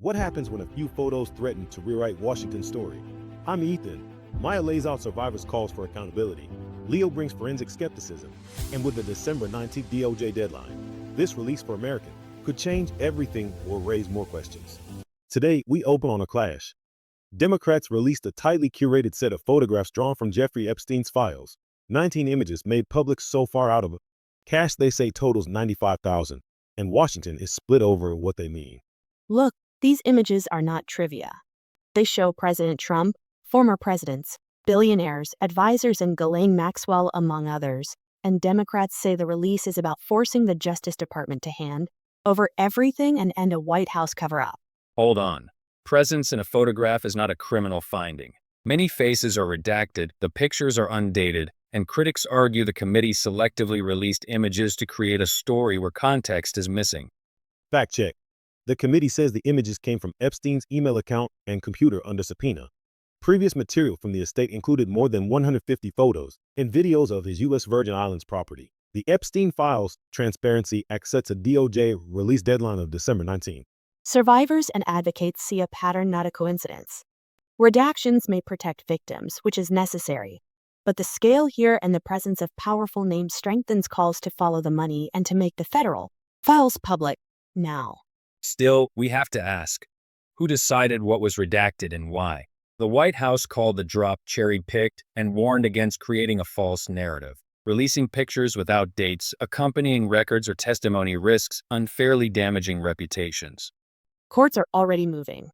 What happens when a few photos threaten to rewrite Washington's story? I'm Ethan. Maya lays out survivors' calls for accountability. Leo brings forensic skepticism. And with the December 19th DOJ deadline, this release for American could change everything or raise more questions. Today, we open on a clash. Democrats released a tightly curated set of photographs drawn from Jeffrey Epstein's files. 19 images made public so far out of a cache they say totals 95,000, and Washington is split over what they mean. Look, these images are not trivia. They show President Trump, former presidents, billionaires, advisors, and Ghislaine Maxwell, among others, and Democrats say the release is about forcing the Justice Department to hand over everything and end a White House cover-up. Hold on. Presence in a photograph is not a criminal finding. Many faces are redacted, the pictures are undated, and critics argue the committee selectively released images to create a story where context is missing. Fact check. The committee says the images came from Epstein's email account and computer under subpoena. Previous material from the estate included more than 150 photos and videos of his U.S. Virgin Islands property. The Epstein Files Transparency Act sets a DOJ release deadline of December 19. Survivors and advocates see a pattern, not a coincidence. Redactions may protect victims, which is necessary, but the scale here and the presence of powerful names strengthens calls to follow the money and to make the federal files public now. Still, we have to ask, who decided what was redacted and why? The White House called the drop cherry-picked and warned against creating a false narrative. Releasing pictures without dates, accompanying records, or testimony risks unfairly damaging reputations. Courts are already moving.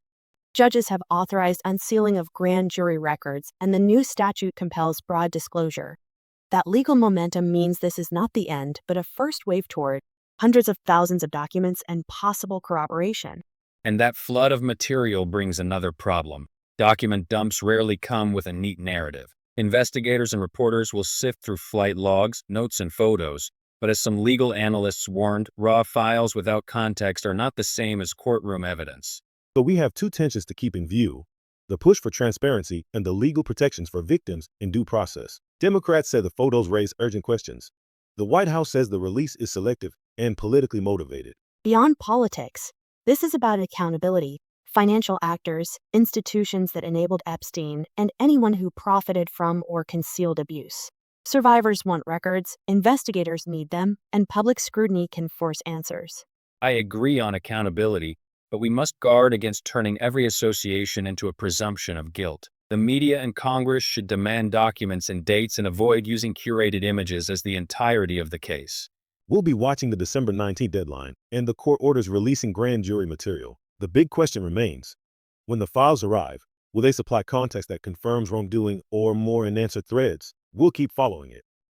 Judges have authorized unsealing of grand jury records, and the new statute compels broad disclosure. That legal momentum means this is not the end, but a first wave toward hundreds of thousands of documents and possible corroboration. And that flood of material brings another problem. Document dumps rarely come with a neat narrative. Investigators and reporters will sift through flight logs, notes, and photos, but as some legal analysts warned, raw files without context are not the same as courtroom evidence. So we have two tensions to keep in view: the push for transparency and the legal protections for victims in due process. Democrats say the photos raise urgent questions. The White House says the release is selective and politically motivated. Beyond politics, this is about accountability. Financial actors, institutions that enabled Epstein, and anyone who profited from or concealed abuse. Survivors want records, investigators need them, and public scrutiny can force answers. I agree on accountability, but we must guard against turning every association into a presumption of guilt. The media and Congress should demand documents and dates and avoid using curated images as the entirety of the case. We'll be watching the December 19th deadline and the court orders releasing grand jury material. The big question remains: when the files arrive, will they supply context that confirms wrongdoing or more unanswered threads? We'll keep following it.